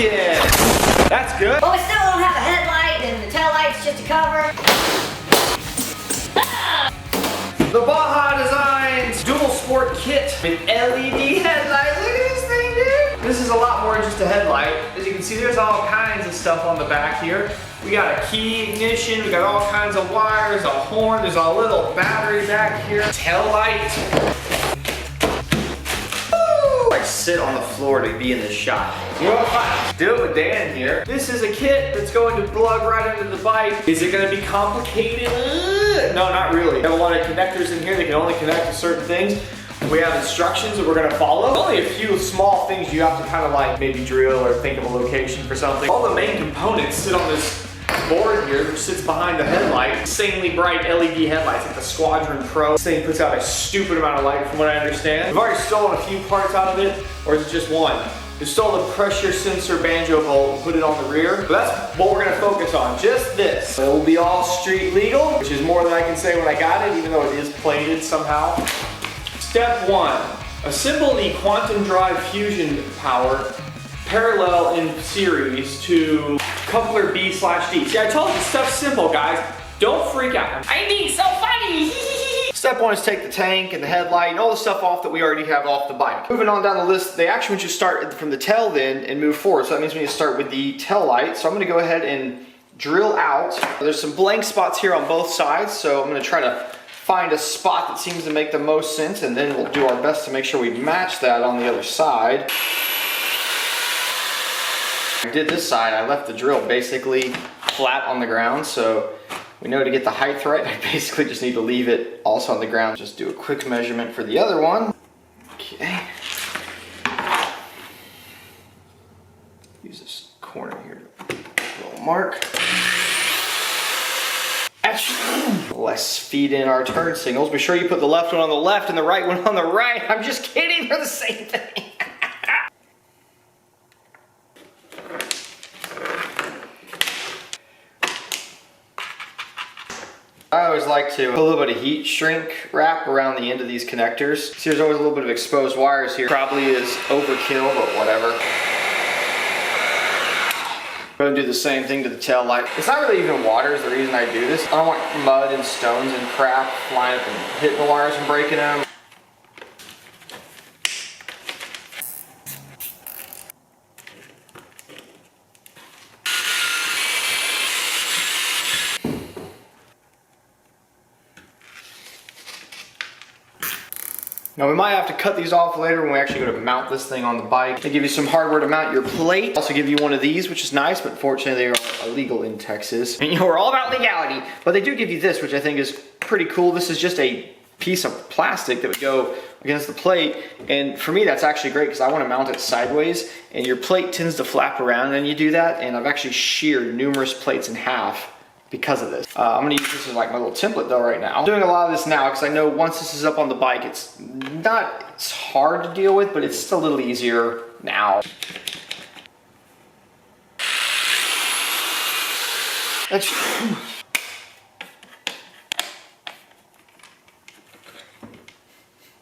working. That's good. But we still don't have a headlight and the tail light's just a cover. The Baja Designs Dual Sport Kit with LED headlight. Look at this thing, dude. This is a lot more than just a headlight. As you can see, there's all kinds of stuff on the back here. We got a key ignition, we got all kinds of wires, a horn, there's a little battery back here, tail light. Woo! I sit on the floor to be in this shot. You know what? Do it with Dan here. This is a kit that's going to plug right into the bike. Is it going to be complicated? No, not really. We have a lot of connectors in here that can only connect to certain things. We have instructions that we're going to follow. Only a few small things you have to kind of like maybe drill or think of a location for something. All the main components sit on this board here, which sits behind the headlight. Insanely bright LED headlights, like the Squadron Pro. This thing puts out a stupid amount of light from what I understand. We've already stolen a few parts out of it, or is it just one? We stole the pressure sensor banjo bolt and put it on the rear. But that's what we're gonna focus on, just this. It will be all street legal, which is more than I can say when I got it, even though it is plated somehow. Step 1, assemble the quantum drive fusion power parallel in series to coupler B/D. See, I told you stuff's simple, guys. Don't freak out. I think so funny. Step 1 is take the tank and the headlight and all the stuff off that we already have off the bike. Moving on down the list, they actually want you to start from the tail then and move forward. So that means we need to start with the tail light. So I'm gonna go ahead and drill out. There's some blank spots here on both sides, so I'm gonna try to find a spot that seems to make the most sense, and then we'll do our best to make sure we match that on the other side. I did this side, I left the drill basically flat on the ground, so we know to get the height right, I basically just need to leave it also on the ground. Just do a quick measurement for the other one. Okay. Use this corner here to put a little mark. Let's feed in our turn signals. Be sure you put the left one on the left and the right one on the right. I'm just kidding, they're the same thing. I always like to put a little bit of heat shrink wrap around the end of these connectors. See, there's always a little bit of exposed wires here. Probably is overkill, but whatever. Go and do the same thing to the tail light. It's not really even water is the reason I do this. I don't want mud and stones and crap flying up and hitting the wires and breaking them. Now we might have to cut these off later when we actually go to mount this thing on the bike. They give you some hardware to mount your plate. Also give you one of these, which is nice, but fortunately they are illegal in Texas. And you know, we're all about legality, but they do give you this, which I think is pretty cool. This is just a piece of plastic that would go against the plate. And for me, that's actually great because I want to mount it sideways and your plate tends to flap around and you do that. And I've actually sheared numerous plates in half because of this. I'm gonna use this as like my little template though right now. I'm doing a lot of this now because I know once this is up on the bike, it's hard to deal with, but it's just a little easier now.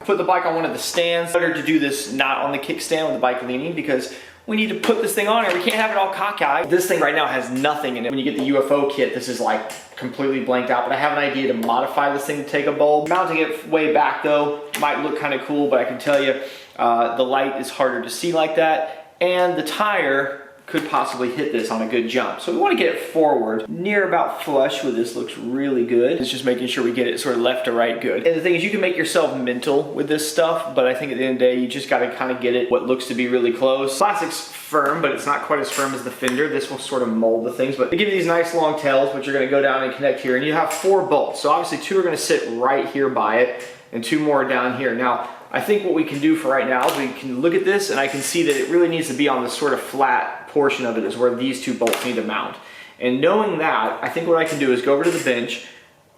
Put the bike on one of the stands. Better to do this not on the kickstand with the bike leaning because we need to put this thing on here. We can't have it all cockeyed. This thing right now has nothing in it. When you get the UFO kit, this is like completely blanked out, but I have an idea to modify this thing to take a bulb. Mounting it way back though might look kind of cool, but I can tell you the light is harder to see like that, and the tire could possibly hit this on a good jump. So we want to get it forward, near about flush with this looks really good. It's just making sure we get it sort of left to right good. And the thing is, you can make yourself mental with this stuff, but I think at the end of the day, you just got to kind of get it what looks to be really close. Plastic's firm, but it's not quite as firm as the Fender. This will sort of mold the things, but they give you these nice long tails, which are going to go down and connect here, and you have 4 bolts. So obviously 2 are going to sit right here by it, and 2 more down here. Now, I think what we can do for right now is we can look at this and I can see that it really needs to be on this sort of flat portion of it is where these 2 bolts need to mount. And knowing that, I think what I can do is go over to the bench,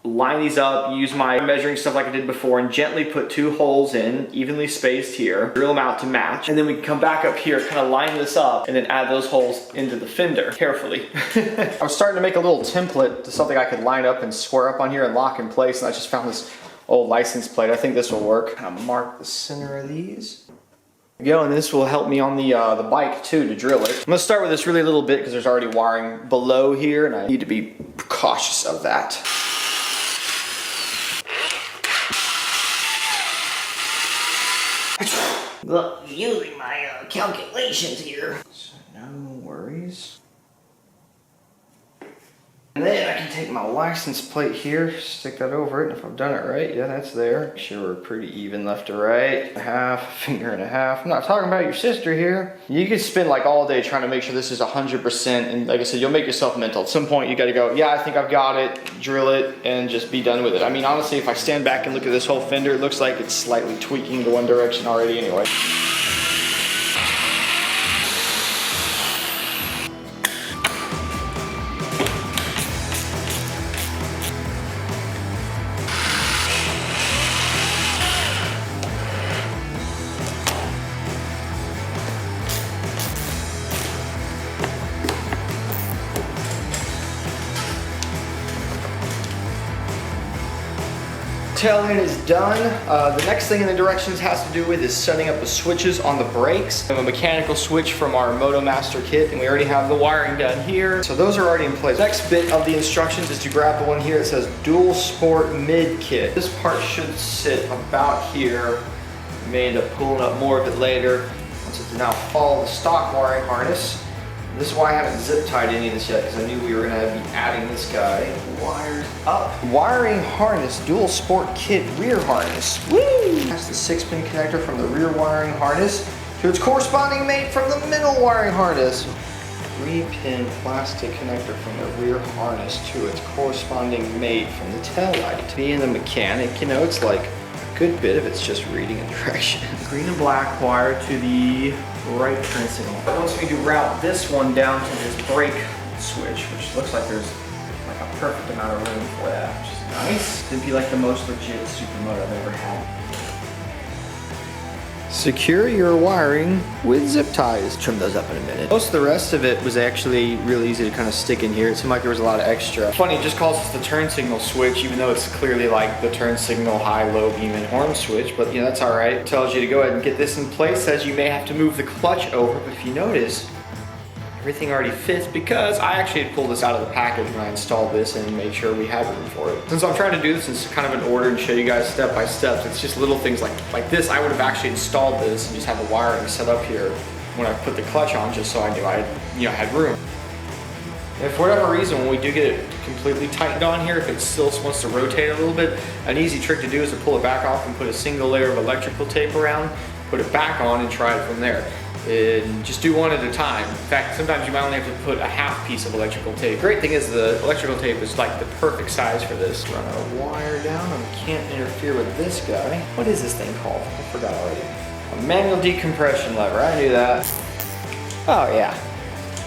line these up, use my measuring stuff like I did before, and gently put 2 holes in, evenly spaced here, drill them out to match, and then we can come back up here, kind of line this up, and then add those holes into the fender, carefully. I was starting to make a little template to something I could line up and square up on here and lock in place, and I just found this old license plate. I think this will work. I'll mark the center of these. Go, and this will help me on the bike too to drill it. I'm gonna start with this really little bit because there's already wiring below here and I need to be cautious of that. Look, using my calculations here. No worries. And then I can take my license plate here, stick that over it, and if I've done it right, yeah, that's there. Make sure we're pretty even left to right. Half, finger and a half. I'm not talking about your sister here. You could spend like all day trying to make sure this is 100%, and like I said, you'll make yourself mental. At some point, you gotta go, yeah, I think I've got it, drill it, and just be done with it. I mean, honestly, if I stand back and look at this whole fender, it looks like it's slightly tweaking to one direction already anyway. Tail end is done. The next thing in the directions has to do with is setting up the switches on the brakes. I have a mechanical switch from our Moto Master kit, and we already have the wiring done here. So those are already in place. Next bit of the instructions is to grab the one here that says Dual Sport Mid Kit. This part should sit about here. We may end up pulling up more of it later. Once it's now follow the stock wiring harness. This is why I haven't zip tied any of this yet, because I knew we were gonna be adding this guy wired up. Wiring harness, dual sport kit rear harness. Woo! That's the 6-pin connector from the rear wiring harness to its corresponding mate from the middle wiring harness. 3-pin plastic connector from the rear harness to its corresponding mate from the tail light. Being the mechanic, you know, it's like a good bit of it's just reading a direction. Green and black wire to the right turn signal. It wants me to route this one down to this brake switch, which looks like there's like a perfect amount of room for that, which is nice. It'd be like the most legit Supermoto I've ever had. Secure your wiring with zip ties. Trim those up in a minute. Most of the rest of it was actually really easy to kind of stick in here. It seemed like there was a lot of extra. Funny, it just calls this the turn signal switch, even though it's clearly like the turn signal high, low, beam, and horn switch, but you know, that's all right. It tells you to go ahead and get this in place. Says you may have to move the clutch over, but if you notice, everything already fits because I actually had pulled this out of the package when I installed this and made sure we had room for it. Since I'm trying to do this in kind of an order and show you guys step by step, it's just little things like this. I would have actually installed this and just have the wiring set up here when I put the clutch on, just so I knew I had room. If for whatever reason, when we do get it completely tightened on here, if it still wants to rotate a little bit, an easy trick to do is to pull it back off and put a single layer of electrical tape around, put it back on and try it from there. And just do one at a time. In fact, sometimes you might only have to put a half piece of electrical tape. Great thing is the electrical tape is like the perfect size for this. Run our wire down and we can't interfere with this guy. What is this thing called? I forgot already. A manual decompression lever, I knew that. Oh yeah,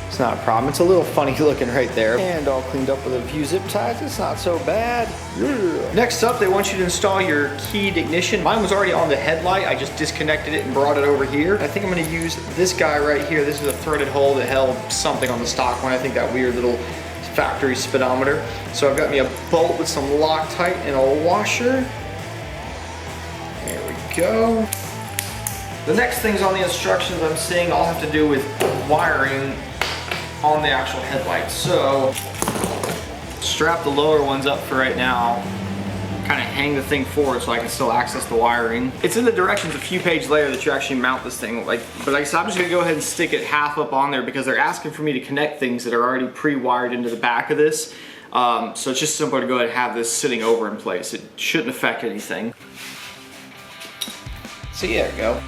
it's not a problem. It's a little funny looking right there. And all cleaned up with a few zip ties, it's not so bad. Yeah. Next up, they want you to install your keyed ignition. Mine was already on the headlight. I just disconnected it and brought it over here. I think I'm gonna use this guy right here. This is a threaded hole that held something on the stock one. I think that weird little factory speedometer. So I've got me a bolt with some Loctite and a washer. There we go. The next things on the instructions I'm seeing all have to do with wiring on the actual headlights. So strap the lower ones up for right now, kind of hang the thing forward so I can still access the wiring. It's in the directions a few pages later that you actually mount this thing. But like I said, I'm just gonna go ahead and stick it half up on there because they're asking for me to connect things that are already pre-wired into the back of this. So it's just simpler to go ahead and have this sitting over in place. It shouldn't affect anything. So yeah, there we go.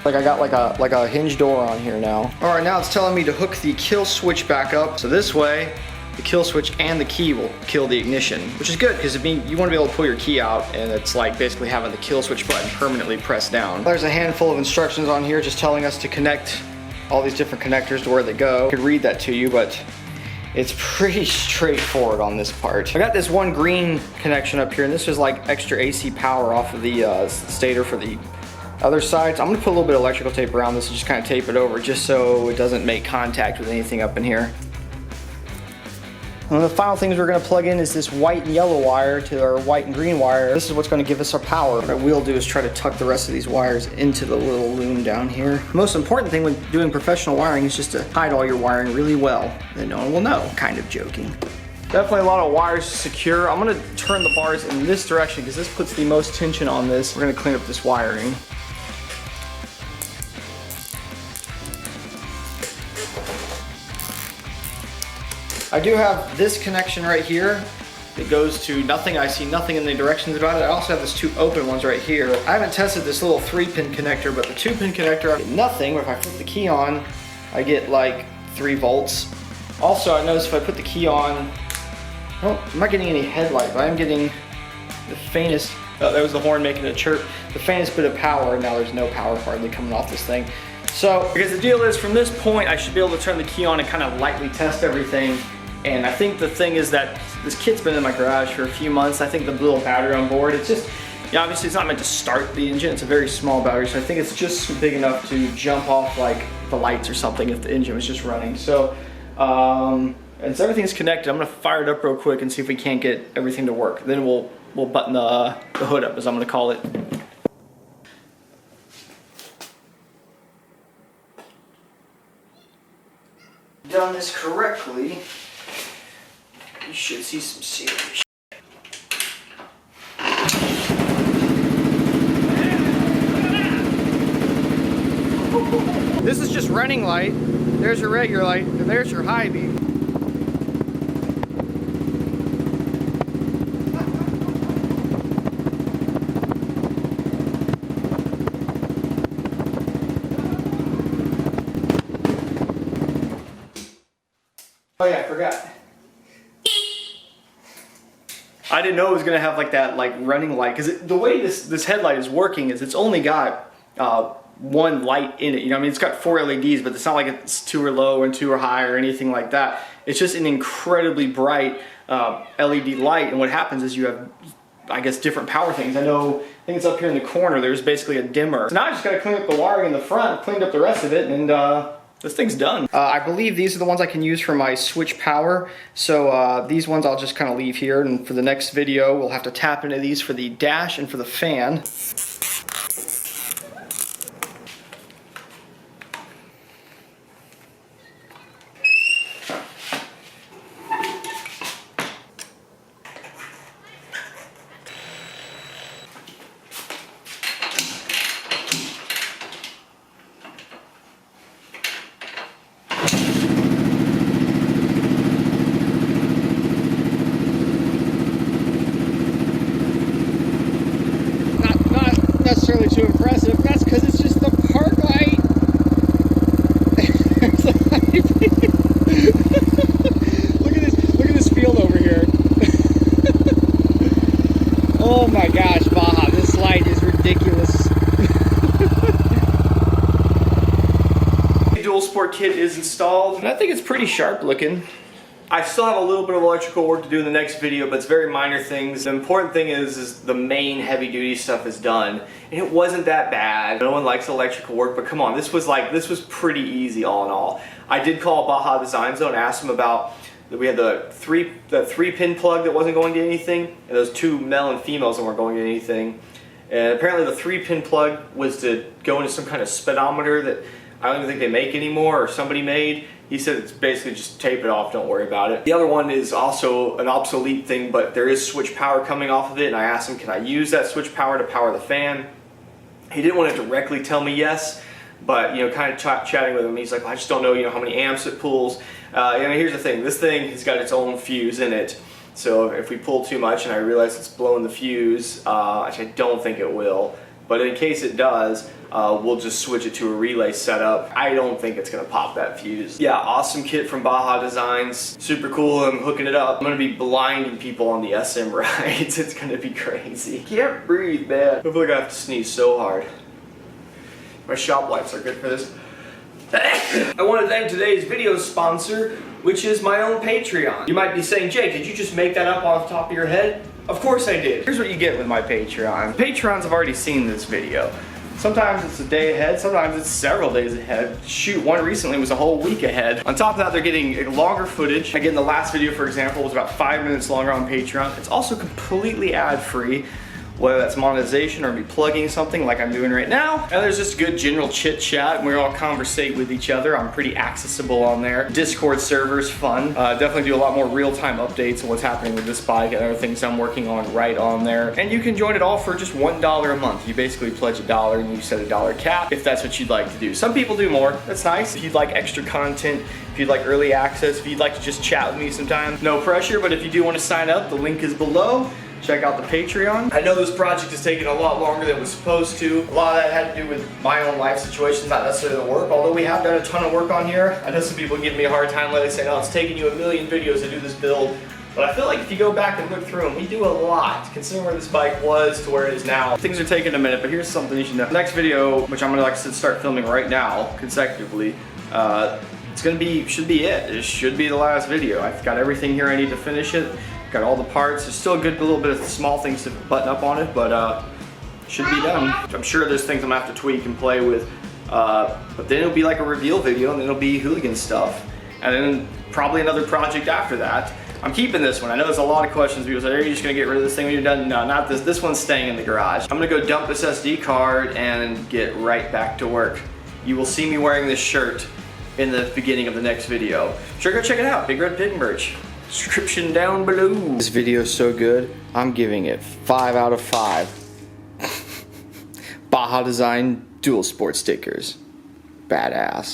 Like I got like a hinge door on here now. All right, now it's telling me to hook the kill switch back up. So this way, the kill switch and the key will kill the ignition, which is good because it means you want to be able to pull your key out, and it's like basically having the kill switch button permanently pressed down. There's a handful of instructions on here just telling us to connect all these different connectors to where they go. I could read that to you, but it's pretty straightforward on this part. I got this one green connection up here, and this is like extra AC power off of the stator for the other sides. I'm gonna put a little bit of electrical tape around this and just kind of tape it over just so it doesn't make contact with anything up in here. One of the final things we're going to plug in is this white and yellow wire to our white and green wire. This is what's going to give us our power. What I will do is try to tuck the rest of these wires into the little loom down here. The most important thing when doing professional wiring is just to hide all your wiring really well, then no one will know. Kind of joking. Definitely a lot of wires to secure. I'm going to turn the bars in this direction because this puts the most tension on this. We're going to clean up this wiring. I do have this connection right here that goes to nothing. I see nothing in the directions about it. I also have these two open ones right here. I haven't tested this little 3-pin connector, but the 2-pin connector, I get nothing. If I flip the key on, I get like 3 volts. Also, I noticed if I put the key on, well, I'm not getting any headlight, but I'm getting the faintest, oh, that was the horn making a chirp, the faintest bit of power, and now there's no power hardly coming off this thing. So, because the deal is, from this point, I should be able to turn the key on and kind of lightly test everything. And I think the thing is that this kit's been in my garage for a few months. I think the little battery on board, it's just, yeah, obviously it's not meant to start the engine. It's a very small battery, so I think it's just big enough to jump off like the lights or something if the engine was just running. So, and so everything's connected. I'm gonna fire it up real quick and see if we can't get everything to work. Then we'll button the hood up, as I'm gonna call it. Done this correctly, you should see some serious shit. This is just running light. There's your regular light, and there's your high beam. Oh yeah, I forgot. I didn't know it was gonna have like that running light, because the way this headlight is working is it's only got one light in it. You know, I mean, it's got 4 LEDs, but it's not like it's 2 are low and 2 are high or anything like that. It's just an incredibly bright LED light, and what happens is you have, I guess, different power things. I think it's up here in the corner. There's basically a dimmer. So now I just gotta clean up the wiring in the front, cleaned up the rest of it, and this thing's done. I believe these are the ones I can use for my switch power. So these ones I'll just kind of leave here, and for the next video we'll have to tap into these for the dash and for the fan. Necessarily too impressive. That's because it's just the park light. Look at this field over here. Oh my gosh, Baja, this light is ridiculous. The dual sport kit is installed, and I think it's pretty sharp looking. I still have a little bit of electrical work to do in the next video, but it's very minor things. The important thing is the main heavy duty stuff is done, and it wasn't that bad. No one likes electrical work, but come on, this was pretty easy all in all. I did call Baja Design Zone, asked them about, we had the three pin plug that wasn't going to anything, and those 2 male and females that weren't going to anything. And apparently the 3-pin plug was to go into some kind of speedometer that I don't even think they make anymore, or somebody made. He said it's basically just tape it off, don't worry about it. The other one is also an obsolete thing, but there is switch power coming off of it, and I asked him, can I use that switch power to power the fan? He didn't want to directly tell me yes, but kind of chatting with him, he's like, well, I just don't know, how many amps it pulls. Here's the thing, this thing has got its own fuse in it, so if we pull too much and I realize it's blowing the fuse, which I don't think it will, but in case it does, we'll just switch it to a relay setup. I don't think it's gonna pop that fuse. Yeah, awesome kit from Baja Designs. Super cool, I'm hooking it up. I'm gonna be blinding people on the SM rides. It's gonna be crazy. Can't breathe, man. I feel like I have to sneeze so hard. My shop lights are good for this. I want to thank today's video sponsor, which is my own Patreon. You might be saying, Jake, did you just make that up off the top of your head? Of course I did. Here's what you get with my Patreon. Patrons have already seen this video. Sometimes it's a day ahead, sometimes it's several days ahead. Shoot, one recently was a whole week ahead. On top of that, they're getting longer footage. Again, the last video, for example, was about 5 minutes longer on Patreon. It's also completely ad-free, whether that's monetization or me plugging something like I'm doing right now. And there's just good general chit chat, and we all conversate with each other. I'm pretty accessible on there. Discord server's fun. Definitely do a lot more real-time updates on what's happening with this bike and other things I'm working on right on there. And you can join it all for just $1 a month. You basically pledge $1 and you set a $1 cap if that's what you'd like to do. Some people do more, that's nice. If you'd like extra content, if you'd like early access, if you'd like to just chat with me sometime, no pressure, but if you do want to sign up, the link is below. Check out the Patreon. I know this project has taken a lot longer than it was supposed to. A lot of that had to do with my own life situations, not necessarily the work, although we have done a ton of work on here. I know some people give me a hard time lately saying, oh, it's taking you a million videos to do this build. But I feel like if you go back and look through them, we do a lot, considering where this bike was to where it is now. Things are taking a minute, but here's something you should know. Next video, which I'm gonna, like I said, start filming right now, consecutively, it's gonna be, should be it. It should be the last video. I've got everything here I need to finish it. Got all the parts. There's still a good little bit of small things to button up on it, but should be done. I'm sure there's things I'm gonna have to tweak and play with, but then it'll be like a reveal video, and then it'll be hooligan stuff, and then probably another project after that. I'm keeping this one. I know there's a lot of questions. People say, are you just gonna get rid of this thing when you're done? No, not this. This one's staying in the garage. I'm gonna go dump this SD card and get right back to work. You will see me wearing this shirt in the beginning of the next video. Sure, go check it out. Big Red Pig merch. Description down below. This video is so good, I'm giving it 5 out of 5. Baja Design dual sport stickers. Badass.